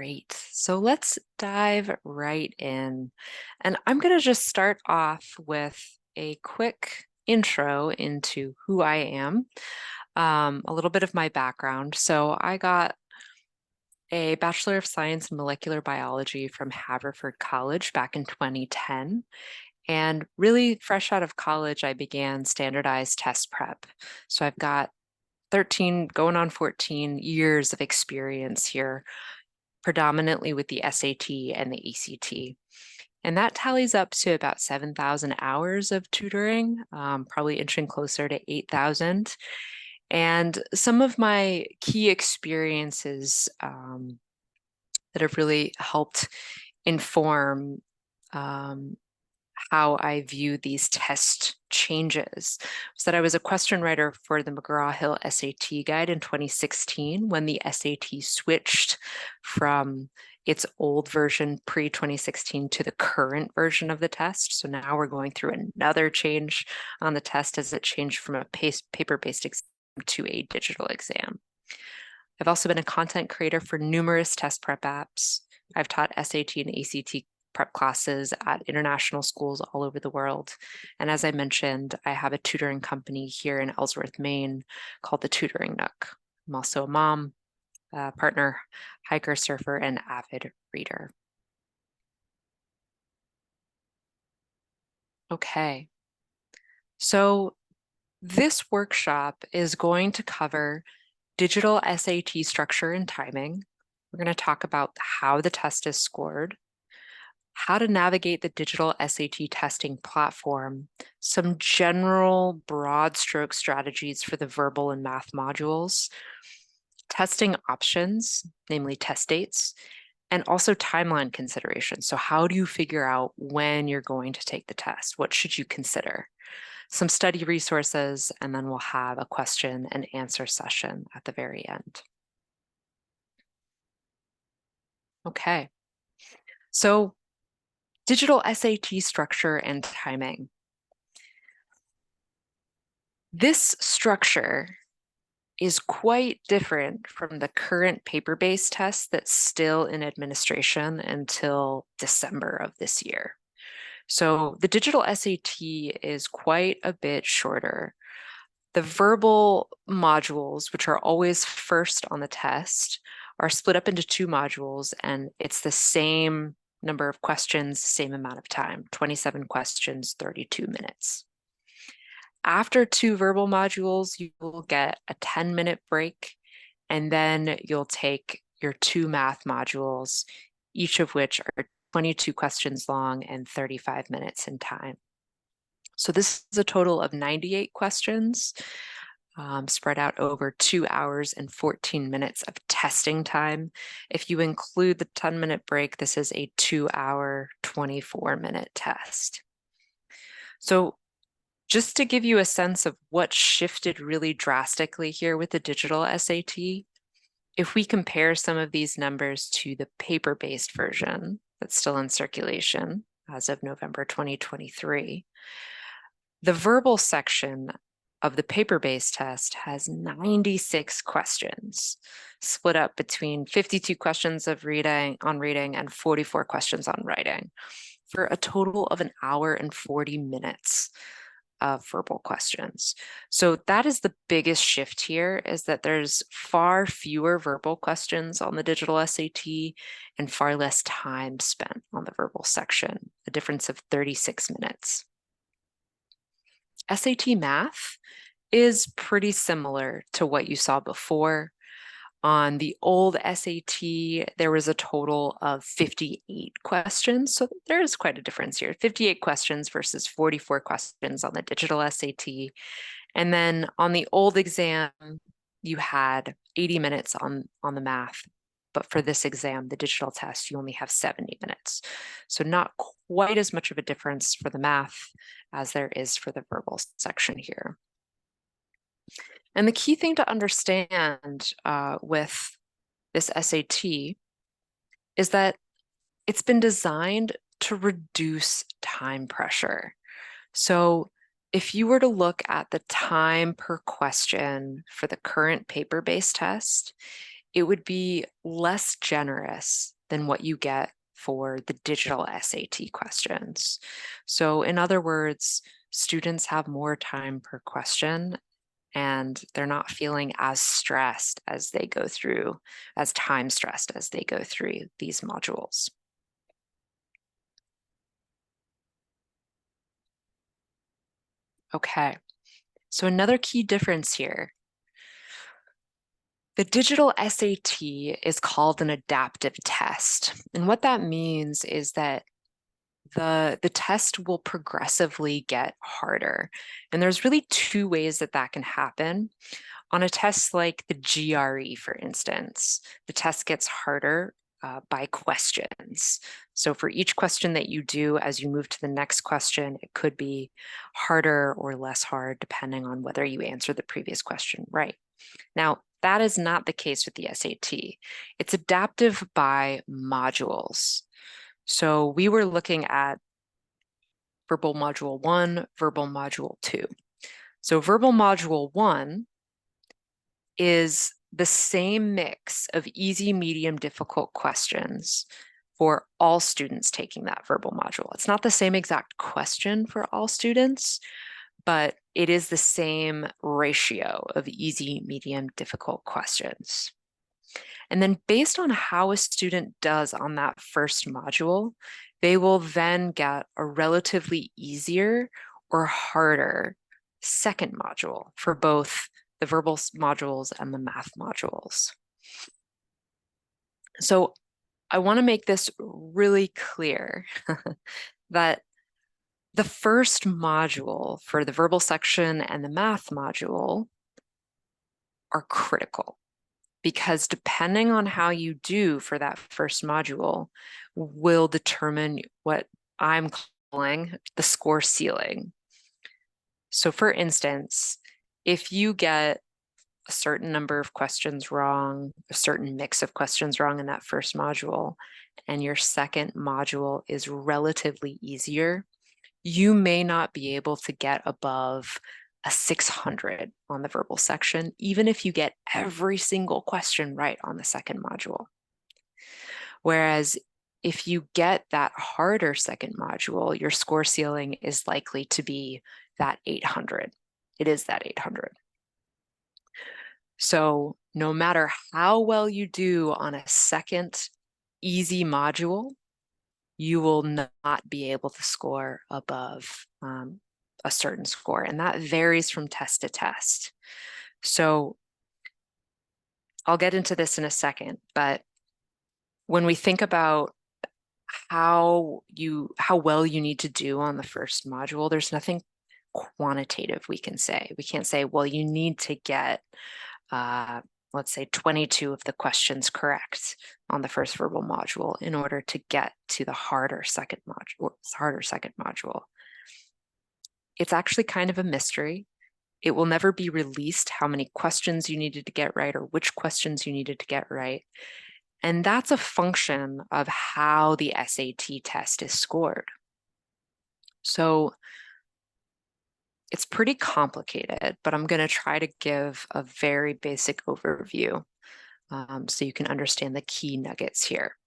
Great. So let's dive right in. And I'm going to just start off with a quick intro into who I am, a little bit of my background. So I got a Bachelor of Science in Molecular Biology from Haverford College back in 2010. And really fresh out of college, I began standardized test prep. So I've got 13, going on 14 years of experience here, predominantly with the SAT and the ACT. And that tallies up to about 7,000 hours of tutoring, probably inching closer to 8,000. And some of my key experiences that have really helped inform how I view these test changes was that I was a question writer for the McGraw-Hill SAT guide in 2016 when the SAT switched from its old version pre-2016 to the current version of the test. So now we're going through another change on the test as it changed from a paper-based exam to a digital exam. I've also been a content creator for numerous test prep apps. I've taught SAT and ACT prep classes at international schools all over the world. And as I mentioned, I have a tutoring company here in Ellsworth, Maine called the Tutoring Nook. I'm also a mom, partner, hiker, surfer, and avid reader. Okay, so this workshop is going to cover digital SAT structure and timing. We're going to talk about how the test is scored, how to navigate the digital SAT testing platform, some general broad stroke strategies for the verbal and math modules, testing options, namely test dates, and also timeline considerations. So how do you figure out when you're going to take the test? What should you consider? Some study resources, and then we'll have a question and answer session at the very end. Okay, so digital SAT structure and timing. This structure is quite different from the current paper-based test that's still in administration until December of this year. So the digital SAT is quite a bit shorter. The verbal modules, which are always first on the test, are split up into two modules, and it's the same number of questions, same amount of time, 27 questions, 32 minutes. After two verbal modules, you will get a 10-minute break, and then you'll take your two math modules, each of which are 22 questions long and 35 minutes in time. So this is a total of 98 questions spread out over 2 hours and 14 minutes of testing time. If you include the 10-minute break, this is a 2-hour, 24-minute test. So just to give you a sense of what shifted really drastically here with the digital SAT, if we compare some of these numbers to the paper-based version that's still in circulation as of November 2023, the verbal section of the paper-based test has 96 questions, split up between 52 questions of reading and 44 questions on writing, for a total of 1 hour and 40 minutes of verbal questions. So that is the biggest shift here, is that there's far fewer verbal questions on the digital SAT and far less time spent on the verbal section, a difference of 36 minutes. SAT math is pretty similar to what you saw before. On the old SAT, there was a total of 58 questions. So there is quite a difference here. 58 questions versus 44 questions on the digital SAT. And then on the old exam, you had 80 minutes on the math. But for this exam, the digital test, you only have 70 minutes. So not quite as much of a difference for the math as there is for the verbal section here. And the key thing to understand with this SAT is that it's been designed to reduce time pressure. So if you were to look at the time per question for the current paper-based test, it would be less generous than what you get for the digital SAT questions. So in other words, students have more time per question and they're not feeling as stressed as they go through, as time stressed as they go through these modules. Okay, so another key difference here. The digital SAT is called an adaptive test. And what that means is that the test will progressively get harder. And there's really two ways that that can happen. On a test like the GRE, for instance, the test gets harder by questions. So for each question that you do as you move to the next question, it could be harder or less hard depending on whether you answer the previous question right. Now, that is not the case with the SAT. It's adaptive by modules. So we were looking at verbal module 1, verbal module 2. So verbal module 1 is the same mix of easy, medium, difficult questions for all students taking that verbal module. It's not the same exact question for all students, but it is the same ratio of easy, medium, difficult questions. And then based on how a student does on that first module, they will then get a relatively easier or harder second module for both the verbal modules and the math modules. So I want to make this really clear that the first module for the verbal section and the math module are critical, because depending on how you do for that first module will determine what I'm calling the score ceiling. So for instance, if you get a certain number of questions wrong, a certain mix of questions wrong in that first module, and your second module is relatively easier, you may not be able to get above a 600 on the verbal section, even if you get every single question right on the second module. Whereas if you get that harder second module, your score ceiling is likely to be that 800. It is that 800. So no matter how well you do on a second easy module, you will not be able to score above a certain score. And that varies from test to test. So I'll get into this in a second, but when we think about how well you need to do on the first module, there's nothing quantitative we can say. We can't say, well, you need to get let's say 22 of the questions correct on the first verbal module in order to get to the harder second module. It's actually kind of a mystery. It will never be released how many questions you needed to get right or which questions you needed to get right. And that's a function of how the SAT test is scored. So it's pretty complicated, but I'm going to try to give a very basic overview so you can understand the key nuggets here.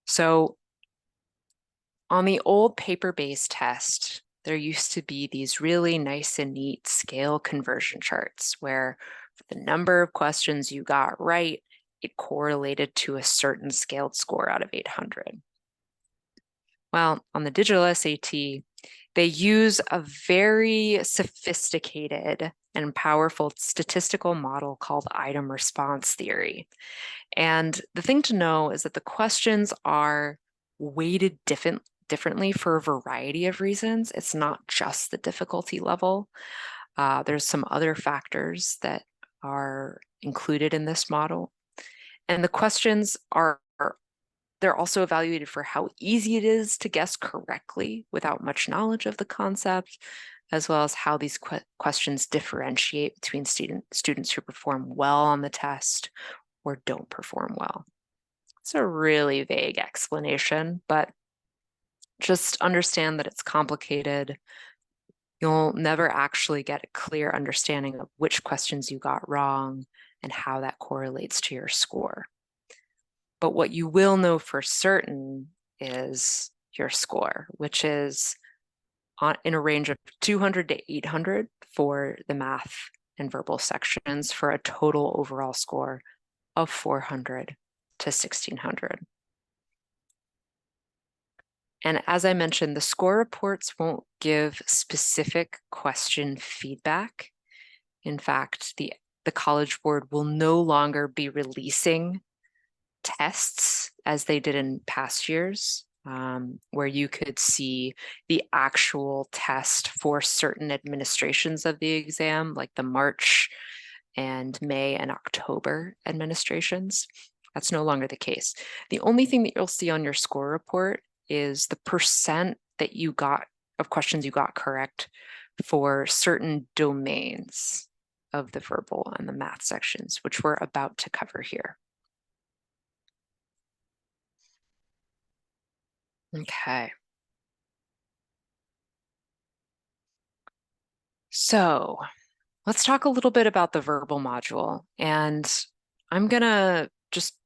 So on the old paper-based test, there used to be these really nice and neat scale conversion charts where for the number of questions you got right, it correlated to a certain scaled score out of 800. Well, on the digital SAT, they use a very sophisticated and powerful statistical model called item response theory. And the thing to know is that the questions are weighted differently for a variety of reasons. It's not just the difficulty level. There's some other factors that are included in this model. And the questions they're also evaluated for how easy it is to guess correctly without much knowledge of the concept, as well as how these questions differentiate between students who perform well on the test or don't perform well. It's a really vague explanation, but just understand that it's complicated. You'll never actually get a clear understanding of which questions you got wrong and how that correlates to your score. But what you will know for certain is your score, which is in a range of 200 to 800 for the math and verbal sections, for a total overall score of 400 to 1600. And as I mentioned, the score reports won't give specific question feedback. In fact, the College Board will no longer be releasing tests as they did in past years, where you could see the actual test for certain administrations of the exam, like the March and May and October administrations. That's no longer the case. The only thing that you'll see on your score report is the percent that you got of questions you got correct for certain domains of the verbal and the math sections, which we're about to cover here. Okay. So let's talk a little bit about the verbal module. And I'm gonna just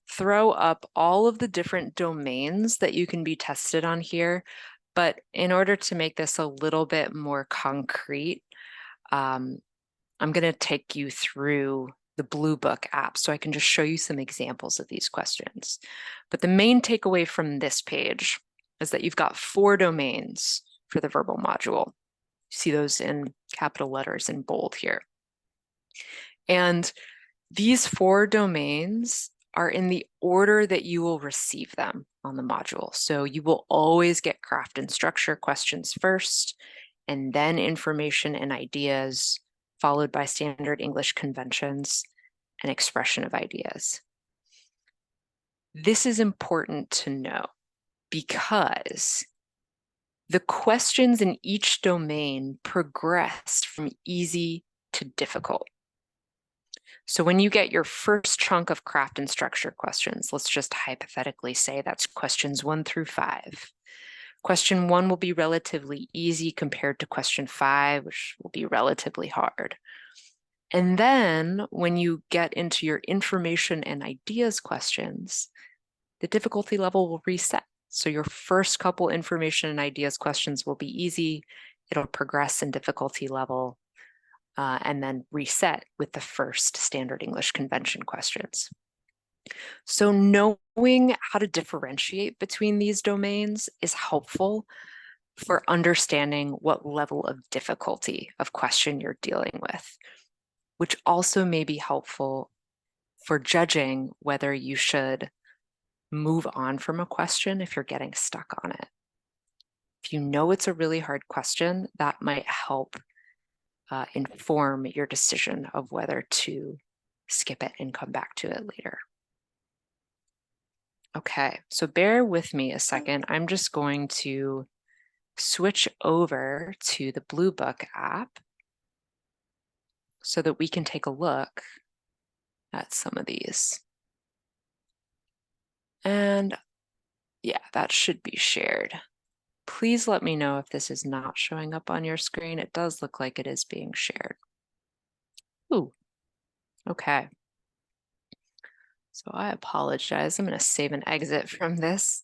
throw up all of the different domains that you can be tested on here. But in order to make this a little bit more concrete, I'm gonna take you through the Blue Book app so I can just show you some examples of these questions. But the main takeaway from this page is that you've got 4 domains for the verbal module. You see those in capital letters in bold here. And these 4 domains are in the order that you will receive them on the module. So you will always get craft and structure questions first, and then information and ideas, followed by standard English conventions and expression of ideas. This is important to know because the questions in each domain progressed from easy to difficult. So when you get your first chunk of craft and structure questions, let's just hypothetically say that's questions 1 through 5. Question 1 will be relatively easy compared to question 5, which will be relatively hard. And then when you get into your information and ideas questions, the difficulty level will reset. So your first couple information and ideas questions will be easy. It'll progress in difficulty level and then reset with the first standard English convention questions. So knowing how to differentiate between these domains is helpful for understanding what level of difficulty of question you're dealing with, which also may be helpful for judging whether you should move on from a question if you're getting stuck on it. If you know it's a really hard question, that might help inform your decision of whether to skip it and come back to it later. Okay, so bear with me a second. I'm just going to switch over to the Blue Book app so that we can take a look at some of these. And yeah, that should be shared. Please let me know if this is not showing up on your screen. It does look like it is being shared. Ooh, okay. So I apologize. I'm going to save and exit from this.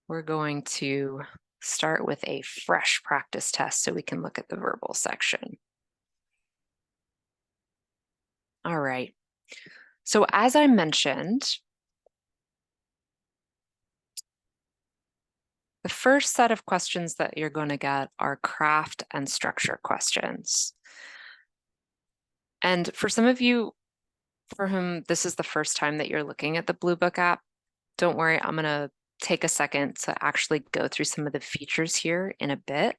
We're going to start with a fresh practice test so we can look at the verbal section. All right. So as I mentioned, the first set of questions that you're going to get are craft and structure questions. And for some of you for whom this is the first time that you're looking at the Blue Book app, don't worry, I'm going to take a second to actually go through some of the features here in a bit.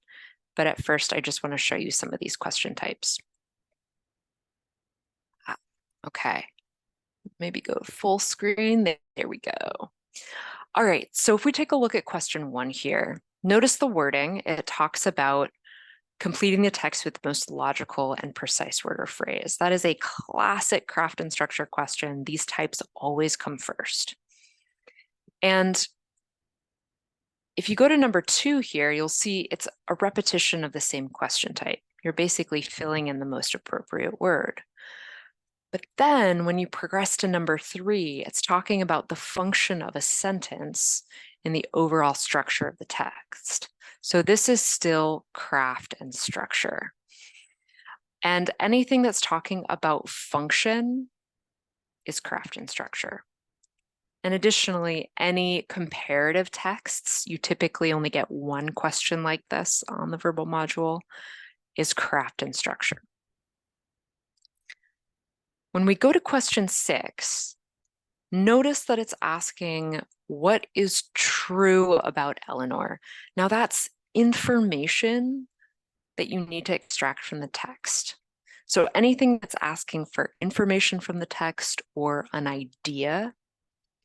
But at first, I just want to show you some of these question types. Okay, maybe go full screen. There we go. All right, so if we take a look at question 1 here, notice the wording. It talks about completing the text with the most logical and precise word or phrase. That is a classic craft and structure question. These types always come first. And if you go to number 2 here, you'll see it's a repetition of the same question type. You're basically filling in the most appropriate word. But then when you progress to number 3, it's talking about the function of a sentence in the overall structure of the text. So this is still craft and structure. And anything that's talking about function is craft and structure. And additionally, any comparative texts, you typically only get one question like this on the verbal module, is craft and structure. When we go to question 6, notice that it's asking what is true about Eleanor. Now that's information that you need to extract from the text. So anything that's asking for information from the text or an idea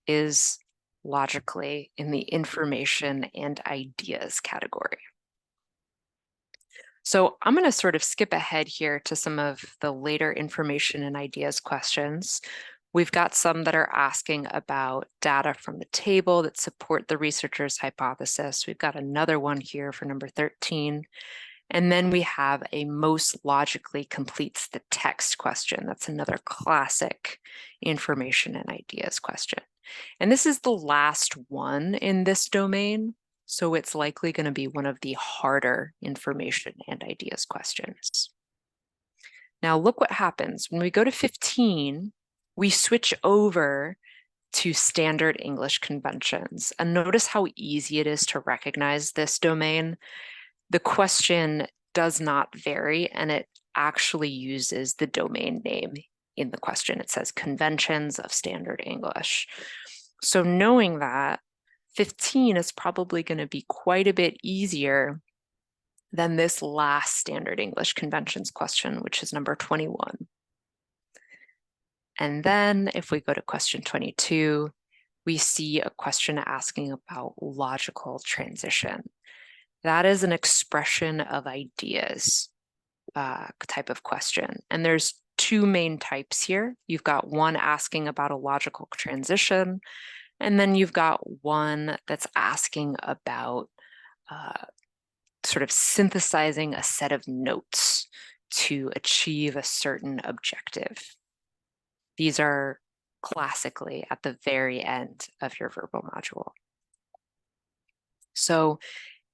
is logically in the information and ideas category. So I'm going to sort of skip ahead here to some of the later information and ideas questions. We've got some that are asking about data from the table that support the researcher's hypothesis. We've got another one here for number 13. And then we have a most logically completes the text question. That's another classic information and ideas question. And this is the last one in this domain, so it's likely going to be one of the harder information and ideas questions. Now look what happens. When we go to 15, we switch over to standard English conventions. And notice how easy it is to recognize this domain. The question does not vary, and it actually uses the domain name in the question. It says conventions of standard English. So knowing that, 15 is probably going to be quite a bit easier than this last standard English conventions question, which is number 21. And then if we go to question 22, we see a question asking about logical transition. That is an expression of ideas type of question. And there's two main types here. You've got one asking about a logical transition, and then you've got one that's asking about sort of synthesizing a set of notes to achieve a certain objective. These are classically at the very end of your verbal module. So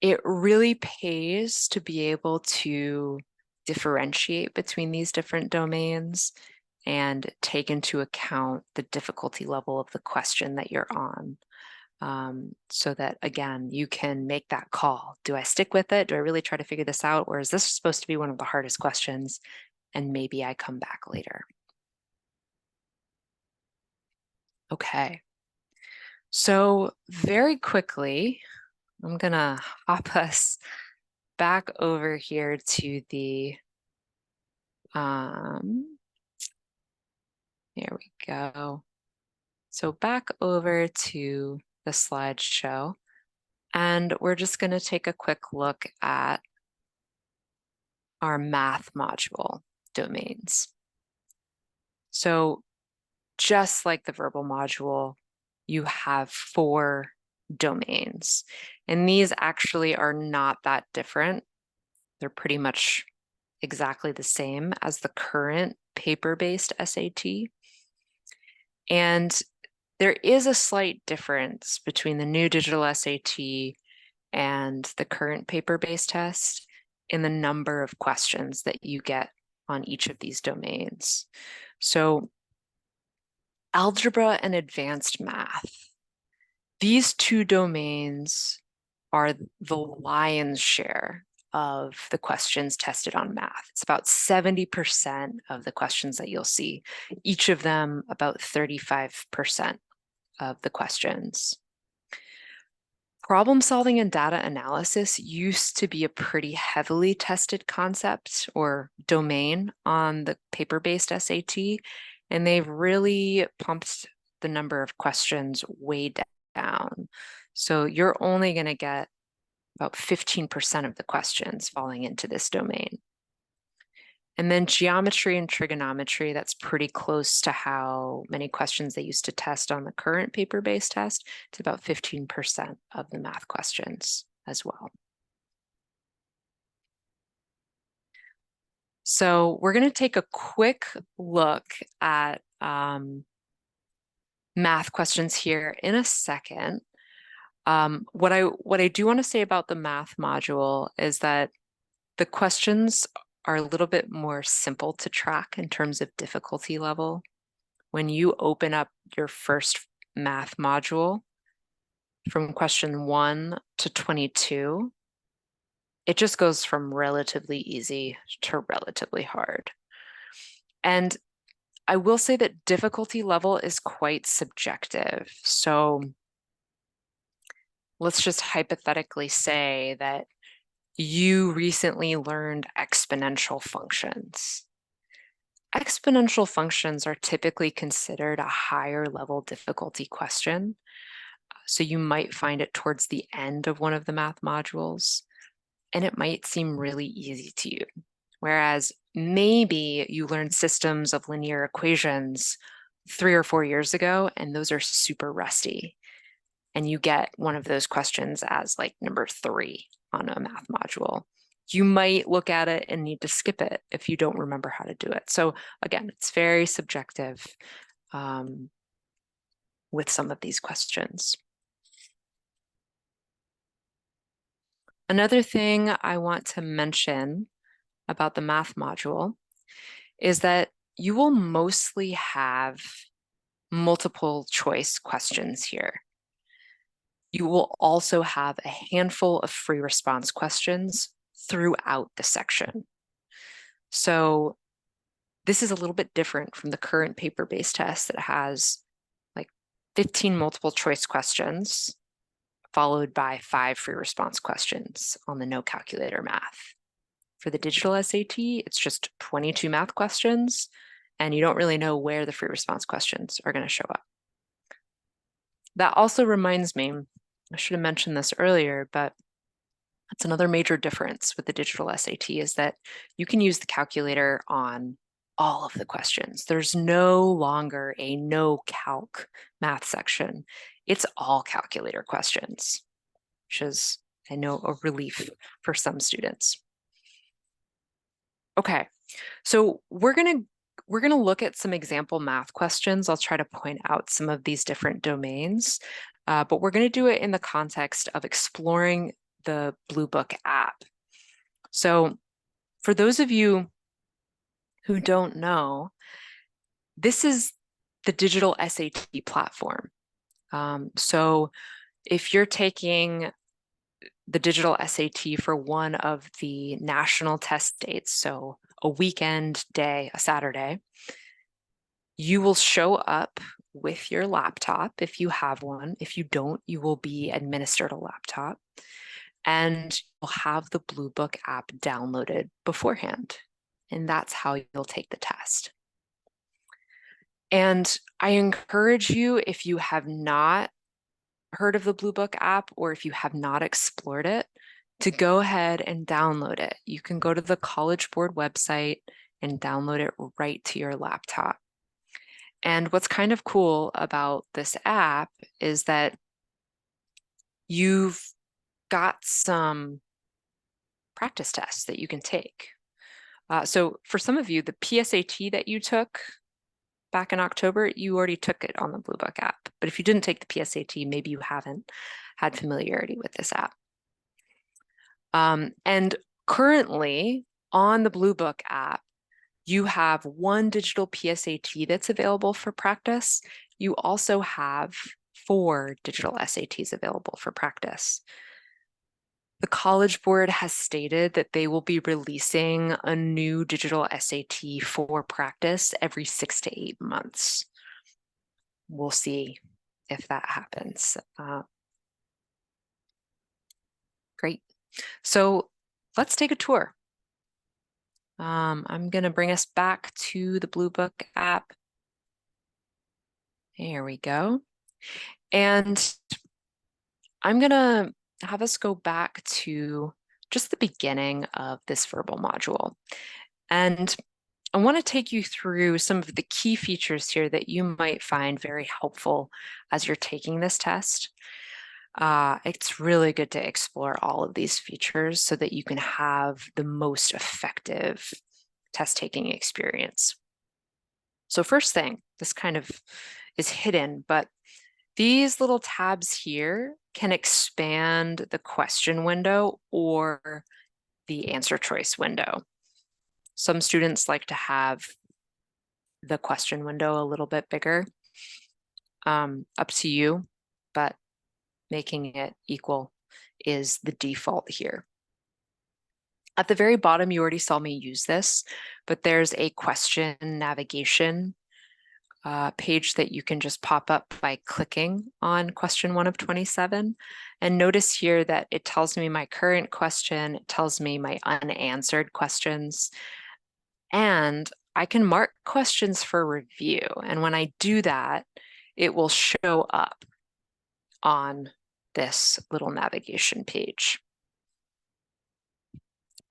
it really pays to be able to differentiate between these different domains and take into account the difficulty level of the question that you're on. So that, again, you can make that call. Do I stick with it? Do I really try to figure this out? Or is this supposed to be one of the hardest questions? And maybe I come back later. Okay. So very quickly, I'm going to hop us back over here to the, here we go. So back over to the slideshow, and we're just going to take a quick look at our math module domains. So just like the verbal module, you have 4 domains, and these actually are not that different. They're pretty much exactly the same as the current paper-based SAT. And there is a slight difference between the new digital SAT and the current paper-based test in the number of questions that you get on each of these domains. So algebra and advanced math, these 2 domains are the lion's share of the questions tested on math. It's about 70% of the questions that you'll see, each of them about 35% of the questions. Problem solving and data analysis used to be a pretty heavily tested concept or domain on the paper-based SAT, and they've really pumped the number of questions way down. So you're only going to get about 15% of the questions falling into this domain. And then geometry and trigonometry, that's pretty close to how many questions they used to test on the current paper-based test. It's about 15% of the math questions as well. So we're going to take a quick look at math questions here in a second. What I do want to say about the math module is that the questions are a little bit more simple to track in terms of difficulty level. When you open up your first math module from question 1 to 22, it just goes from relatively easy to relatively hard. And I will say that difficulty level is quite subjective. So let's just hypothetically say that you recently learned exponential functions. Exponential functions are typically considered a higher level difficulty question. So you might find it towards the end of one of the math modules, and it might seem really easy to you. Whereas maybe you learned systems of linear equations 3 or 4 years ago, and those are super rusty. And you get one of those questions as like number 3 on a math module. You might look at it and need to skip it if you don't remember how to do it. So again, it's very subjective with some of these questions. Another thing I want to mention about the math module is that you will mostly have multiple choice questions here. You will also have a handful of free response questions throughout the section. So this is a little bit different from the current paper-based test that has like 15 multiple choice questions followed by 5 free response questions on the no calculator math. For the digital SAT, it's just 22 math questions, and you don't really know where the free response questions are going to show up. That also reminds me, I should have mentioned this earlier, but that's another major difference with the digital SAT is that you can use the calculator on all of the questions. There's no longer a no calc math section. It's all calculator questions, which is, I know, a relief for some students. Okay, so we're gonna look at some example math questions. I'll try to point out some of these different domains, but we're gonna do it in the context of exploring the Blue Book app. So for those of you who don't know, this is the digital SAT platform. So if you're taking the digital SAT for one of the national test dates, so a weekend day, a Saturday, you will show up with your laptop if you have one. If you don't, you will be administered a laptop, and you'll have the Blue Book app downloaded beforehand. And that's how you'll take the test. And I encourage you, if you have not heard of the Blue Book app or if you have not explored it, to go ahead and download it. You can go to the College Board website and download it right to your laptop. And what's kind of cool about this app is that you've got some practice tests that you can take. So for some of you, the PSAT that you took back in October, you already took it on the Blue Book app. But if you didn't take the PSAT, maybe you haven't had familiarity with this app. And currently on the Blue Book app, you have one digital PSAT that's available for practice. You also have 4 digital SATs available for practice. The College Board has stated that they will be releasing a new digital SAT for practice every 6 to 8 months. We'll see if that happens. Great. So let's take a tour. I'm going to bring us back to the Blue Book app. There we go. And I'm going to have us go back to just the beginning of this verbal module. And I want to take you through some of the key features here that you might find very helpful as you're taking this test. It's really good to explore all of these features so that you can have the most effective test taking experience. So first thing, this kind of is hidden, but these little tabs here can expand the question window or the answer choice window. Some students like to have the question window a little bit bigger. Up to you, but making it equal is the default here. At the very bottom, you already saw me use this, but there's a question navigation page that you can just pop up by clicking on question 1 of 27. And notice here that it tells me my current question, it tells me my unanswered questions, and I can mark questions for review. And when I do that, it will show up on this little navigation page.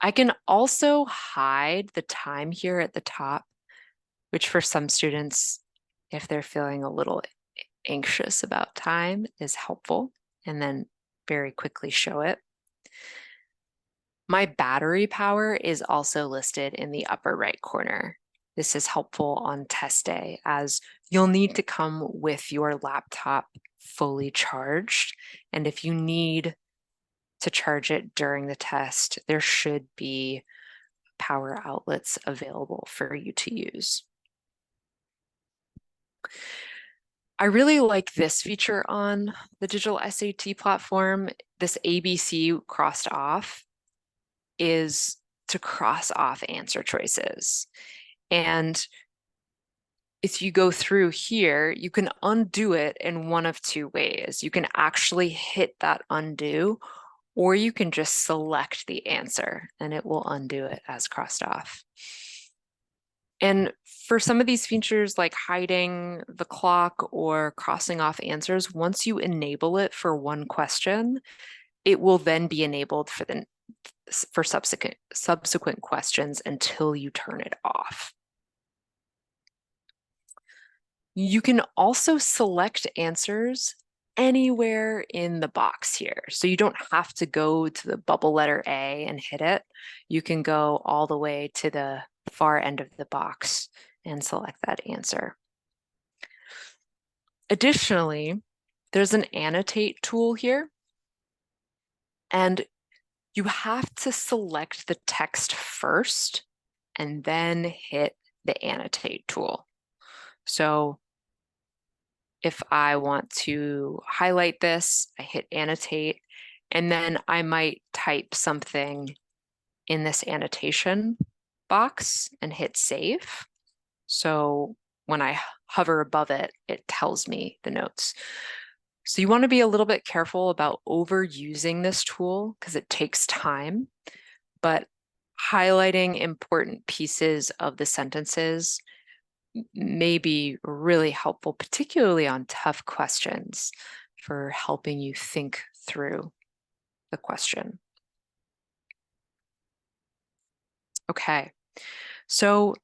I can also hide the time here at the top, which for some students, if they're feeling a little anxious about time, is helpful, and then very quickly show it. My battery power is also listed in the upper right corner. This is helpful on test day, as you'll need to come with your laptop fully charged. And if you need to charge it during the test, there should be power outlets available for you to use. I really like this feature on the digital SAT platform. This ABC crossed off is to cross off answer choices. And if you go through here, you can undo it in one of two ways. You can actually hit that undo, or you can just select the answer and it will undo it as crossed off. And for some of these features like hiding the clock or crossing off answers, once you enable it for one question, it will then be enabled for subsequent questions until you turn it off. You can also select answers anywhere in the box here. So you don't have to go to the bubble letter A and hit it. You can go all the way to the far end of the box and select that answer. Additionally, there's an annotate tool here, and you have to select the text first and then hit the annotate tool. So if I want to highlight this, I hit annotate, and then I might type something in this annotation box and hit save. So when I hover above it, it tells me the notes. So you want to be a little bit careful about overusing this tool because it takes time, but highlighting important pieces of the sentences may be really helpful, particularly on tough questions, for helping you think through the question. Okay, so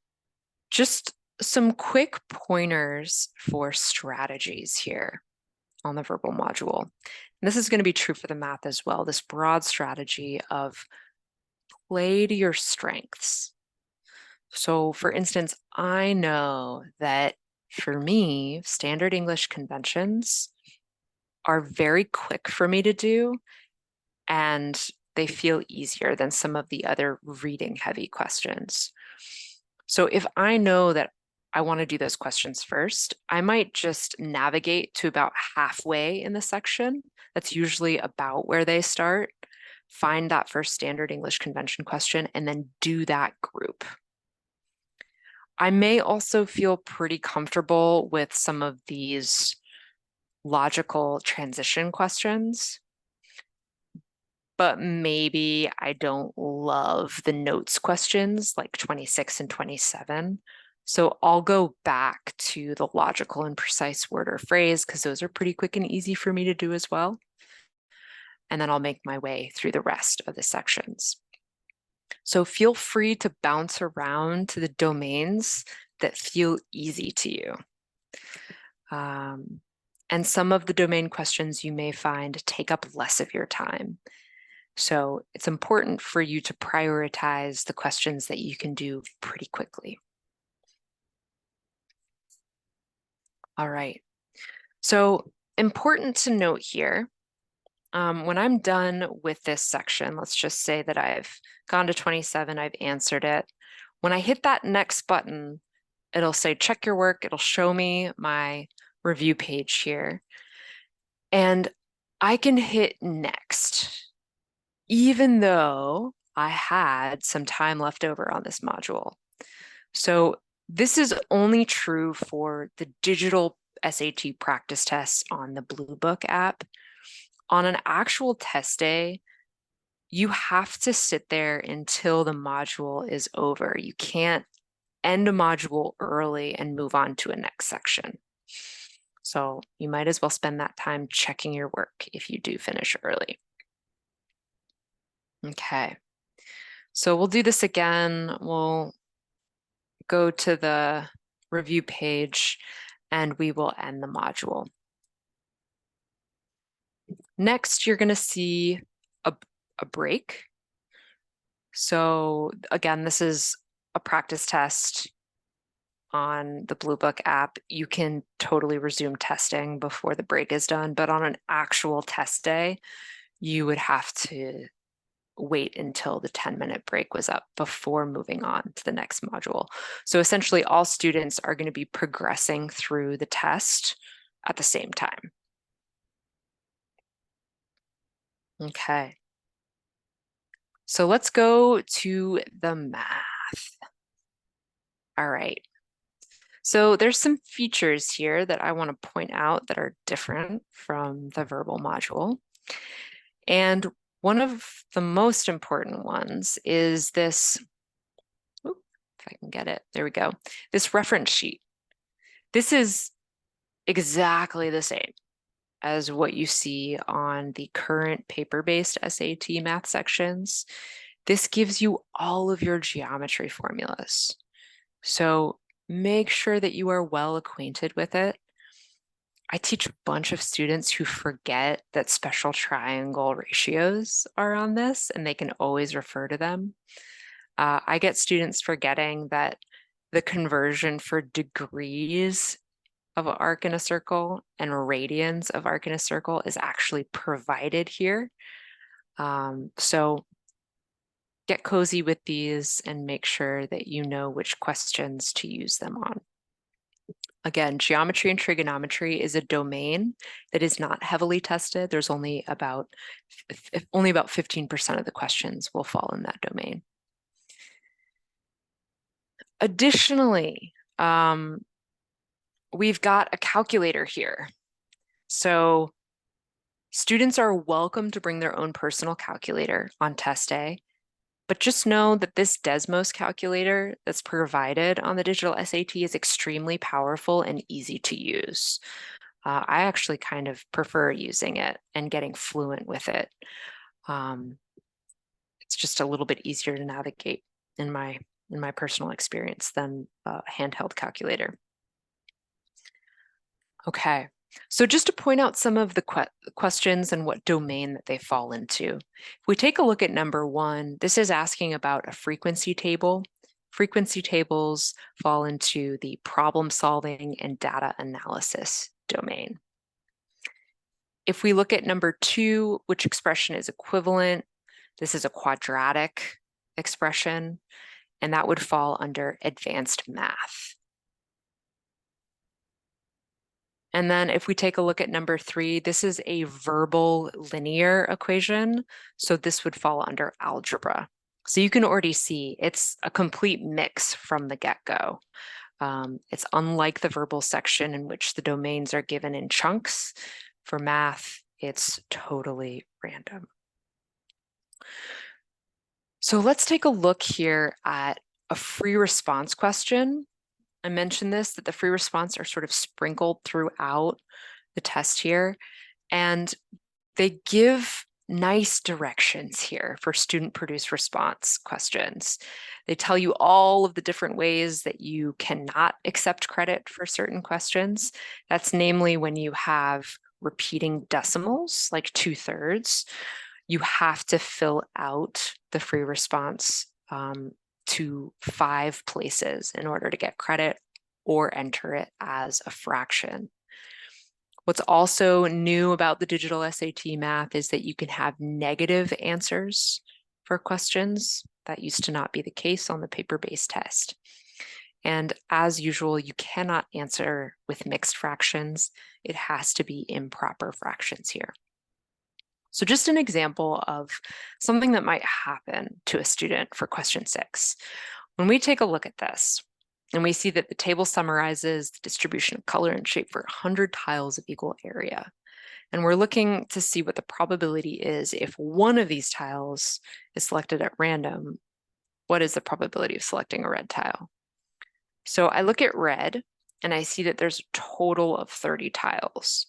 just some quick pointers for strategies here on the verbal module. And this is going to be true for the math as well, this broad strategy of play to your strengths. So for instance, I know that for me, standard English conventions are very quick for me to do, and they feel easier than some of the other reading heavy questions. So if I know that I want to do those questions first, I might just navigate to about halfway in the section. That's usually about where they start. Find that first standard English convention question and then do that group. I may also feel pretty comfortable with some of these logical transition questions, but maybe I don't love the notes questions like 26 and 27. So I'll go back to the logical and precise word or phrase because those are pretty quick and easy for me to do as well. And then I'll make my way through the rest of the sections. So feel free to bounce around to the domains that feel easy to you. And some of the domain questions you may find take up less of your time. So it's important for you to prioritize the questions that you can do pretty quickly. All right. So important to note here, when I'm done with this section, let's just say that I've gone to 27, I've answered it. When I hit that next button, it'll say check your work. It'll show me my review page here. And I can hit next, even though I had some time left over on this module. So this is only true for the digital SAT practice tests on the Blue Book app. On an actual test day, you have to sit there until the module is over. You can't end a module early and move on to a next section. So you might as well spend that time checking your work if you do finish early. Okay, so we'll do this again. We'll go to the review page and we will end the module. Next, you're going to see a break. So again, this is a practice test on the Blue Book app. You can totally resume testing before the break is done, but on an actual test day, you would have to wait until the 10-minute break was up before moving on to the next module. So essentially all students are going to be progressing through the test at the same time. Okay. So let's go to the math. All right. So there's some features here that I want to point out that are different from the verbal module. And one of the most important ones is this, if I can get it, there we go, this reference sheet. This is exactly the same as what you see on the current paper-based SAT math sections. This gives you all of your geometry formulas. So make sure that you are well acquainted with it. I teach a bunch of students who forget that special triangle ratios are on this and they can always refer to them. I get students forgetting that the conversion for degrees of an arc in a circle and radians of arc in a circle is actually provided here. So get cozy with these and make sure that you know which questions to use them on. Again, geometry and trigonometry is a domain that is not heavily tested. There's only about 15% of the questions will fall in that domain. Additionally, we've got a calculator here. So students are welcome to bring their own personal calculator on test day, but just know that this Desmos calculator that's provided on the digital SAT is extremely powerful and easy to use. I actually kind of prefer using it and getting fluent with it. It's just a little bit easier to navigate in my personal experience than a handheld calculator. Okay, so just to point out some of the questions and what domain that they fall into. If we take a look at number 1, this is asking about a frequency table. Frequency tables fall into the problem solving and data analysis domain. If we look at number 2, which expression is equivalent, this is a quadratic expression, and that would fall under advanced math. And then if we take a look at number 3, this is a verbal linear equation. So this would fall under algebra. So you can already see it's a complete mix from the get-go. It's unlike the verbal section in which the domains are given in chunks. For math, it's totally random. So let's take a look here at a free response question. I mentioned this, that the free response are sort of sprinkled throughout the test here, and they give nice directions here for student-produced response questions. They tell you all of the different ways that you cannot accept credit for certain questions. That's namely when you have repeating decimals, like 2/3. You have to fill out the free response to 5 places in order to get credit or enter it as a fraction. What's also new about the digital SAT math is that you can have negative answers for questions. That used to not be the case on the paper-based test. And as usual, you cannot answer with mixed fractions. It has to be improper fractions here. So just an example of something that might happen to a student for question 6. When we take a look at this, and we see that the table summarizes the distribution of color and shape for 100 tiles of equal area. And we're looking to see what the probability is if one of these tiles is selected at random. What is the probability of selecting a red tile? So I look at red and I see that there's a total of 30 tiles.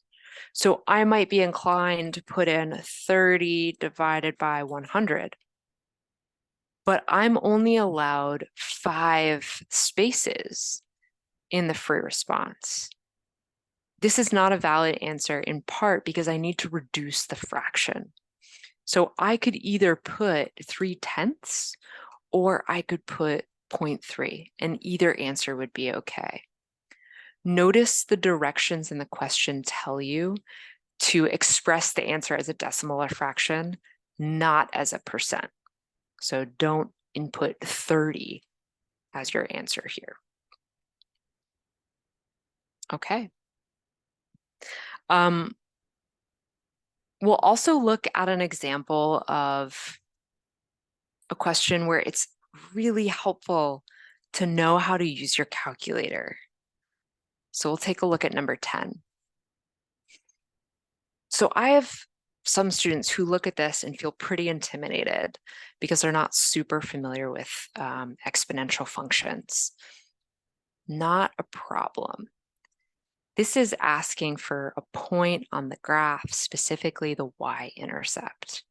So I might be inclined to put in 30 divided by 100. But I'm only allowed 5 spaces in the free response. This is not a valid answer in part because I need to reduce the fraction. So I could either put 3/10 or I could put 0.3, and either answer would be okay. Notice the directions in the question tell you to express the answer as a decimal or fraction, not as a percent. So don't input 30 as your answer here. Okay. We'll also look at an example of a question where it's really helpful to know how to use your calculator. So we'll take a look at number 10. So I have some students who look at this and feel pretty intimidated because they're not super familiar with exponential functions. Not a problem. This is asking for a point on the graph, specifically the y-intercept.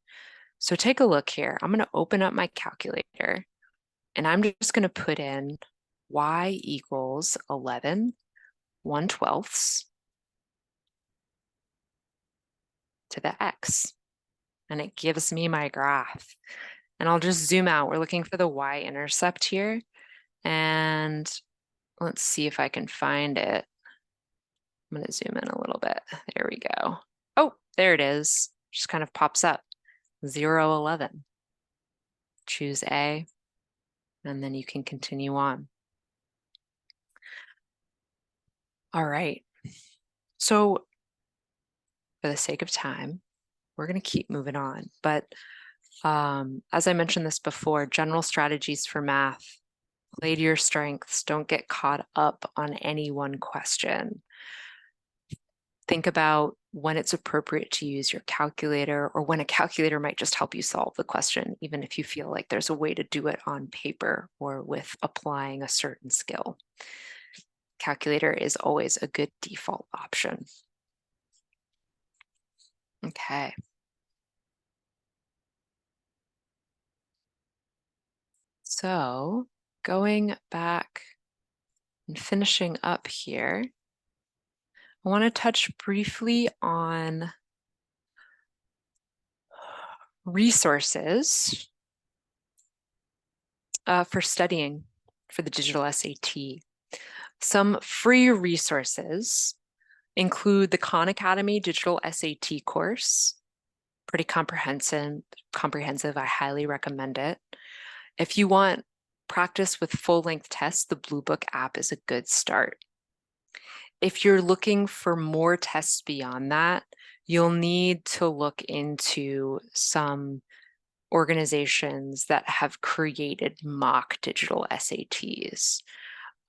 So take a look here. I'm going to open up my calculator and I'm just going to put in y equals 11 1/12 to the x. And it gives me my graph. And I'll just zoom out. We're looking for the y-intercept here. And let's see if I can find it. I'm going to zoom in a little bit. There we go. Oh, there it is. Just kind of pops up. 0, 11. Choose A, and then you can continue on. All right. So for the sake of time, we're going to keep moving on. But as I mentioned this before, general strategies for math, play to your strengths. Don't get caught up on any one question. Think about when it's appropriate to use your calculator, or when a calculator might just help you solve the question, even if you feel like there's a way to do it on paper or with applying a certain skill. Calculator is always a good default option. Okay. So going back and finishing up here, I want to touch briefly on resources for studying for the digital SAT. Some free resources include the Khan Academy Digital SAT course. Pretty comprehensive. I highly recommend it. If you want practice with full-length tests, the Blue Book app is a good start. If you're looking for more tests beyond that, you'll need to look into some organizations that have created mock digital SATs.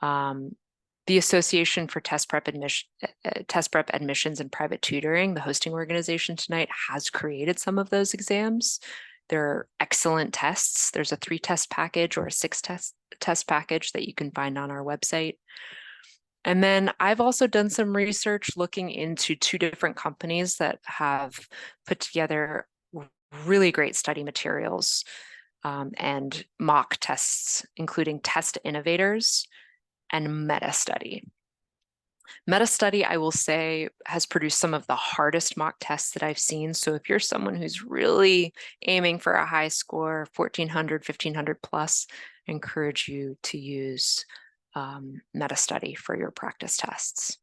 The Association for Test Prep Admissions and Private Tutoring, the hosting organization tonight, has created some of those exams. They're excellent tests. There's a 3-test package or a 6-test package that you can find on our website. And then I've also done some research looking into 2 different companies that have put together really great study materials and mock tests, including Test Innovators and MetaStudy. MetaStudy, I will say, has produced some of the hardest mock tests that I've seen. So if you're someone who's really aiming for a high score, 1400, 1500 plus, I encourage you to use MetaStudy for your practice tests.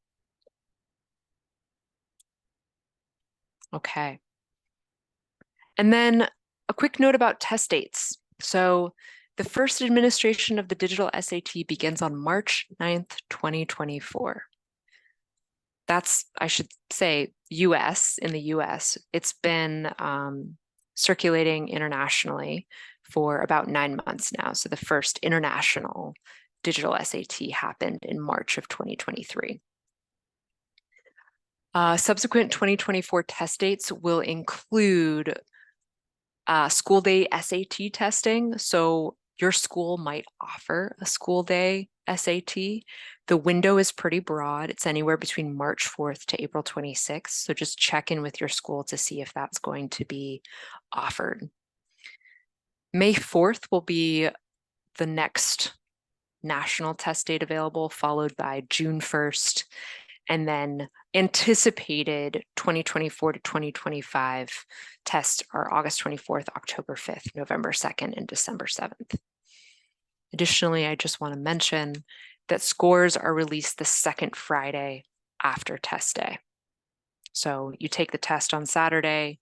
Okay. And then a quick note about test dates. So the first administration of the digital SAT begins on March 9th, 2024. That's, I should say, US, in the US. It's been circulating internationally for about 9 months now. So the first international digital SAT happened in March of 2023. Subsequent 2024 test dates will include school day SAT testing. So your school might offer a school day SAT. The window is pretty broad. It's anywhere between March 4th to April 26th. So just check in with your school to see if that's going to be offered. May 4th will be the next national test date available, followed by June 1st, and then anticipated 2024 to 2025 tests are August 24th, October 5th, November 2nd, and December 7th. Additionally, I just want to mention that scores are released the second Friday after test day. So you take the test on Saturday,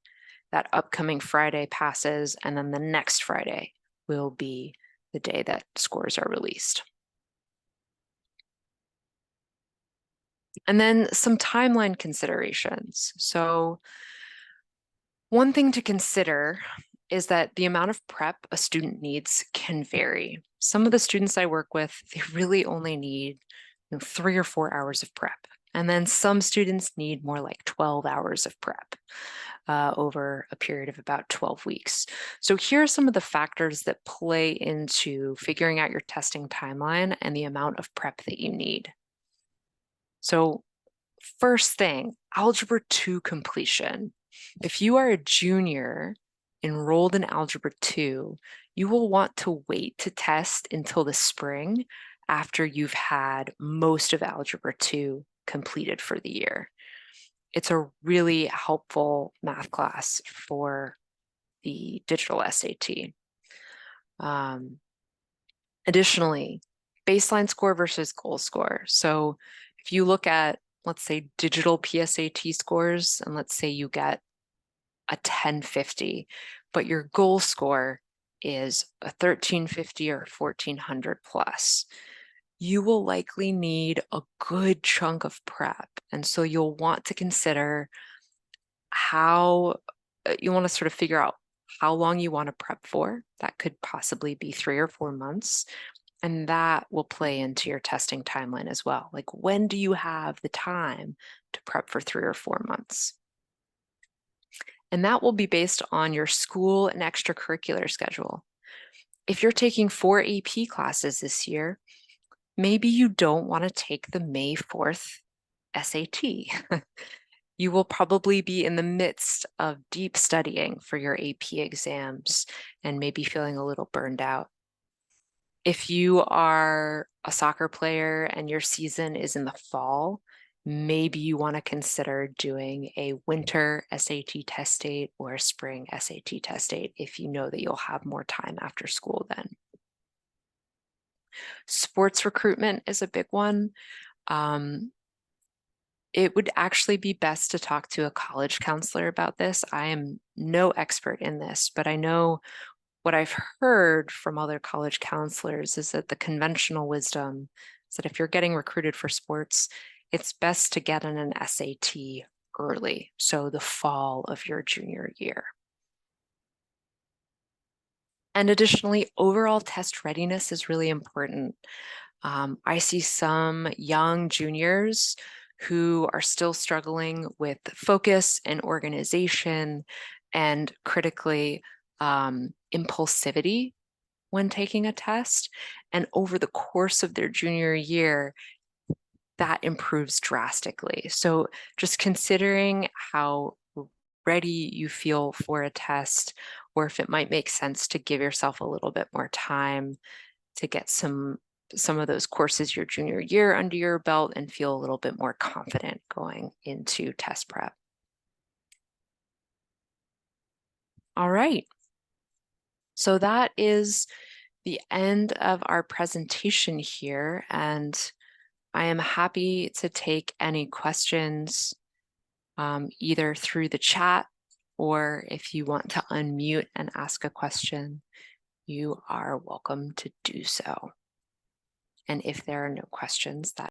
that upcoming Friday passes, and then the next Friday will be the day that scores are released. And then some timeline considerations. So one thing to consider is that the amount of prep a student needs can vary. Some of the students I work with, they really only need 3 or 4 hours of prep. And then some students need more like 12 hours of prep over a period of about 12 weeks. So here are some of the factors that play into figuring out your testing timeline and the amount of prep that you need. So first thing, Algebra 2 completion. If you are a junior enrolled in Algebra 2, you will want to wait to test until the spring after you've had most of Algebra 2 completed for the year. It's a really helpful math class for the digital SAT. Additionally, baseline score versus goal score. So if you look at, let's say, digital PSAT scores, and let's say you get a 1050, but your goal score is a 1350 or 1400 plus, you will likely need a good chunk of prep. And so you'll want to consider how you want to sort of figure out how long you want to prep for. That could possibly be 3 or 4 months. And that will play into your testing timeline as well. Like, when do you have the time to prep for 3 or 4 months? And that will be based on your school and extracurricular schedule. If you're taking 4 AP classes this year, maybe you don't want to take the May 4th SAT. You will probably be in the midst of deep studying for your AP exams and maybe feeling a little burned out. If you are a soccer player and your season is in the fall, maybe you want to consider doing a winter SAT test date or a spring SAT test date if you know that you'll have more time after school then. Sports recruitment is a big one. It would actually be best to talk to a college counselor about this. I am no expert in this, but I know what I've heard from other college counselors is that the conventional wisdom is that if you're getting recruited for sports, it's best to get in an SAT early, so the fall of your junior year. And additionally, overall test readiness is really important. I see some young juniors who are still struggling with focus and organization and critically impulsivity when taking a test. And over the course of their junior year, that improves drastically. So just considering how ready you feel for a test, or if it might make sense to give yourself a little bit more time to get some some of those courses your junior year under your belt and feel a little bit more confident going into test prep. All right. So that is the end of our presentation here, and I am happy to take any questions either through the chat, or if you want to unmute and ask a question, you are welcome to do so. And if there are no questions, that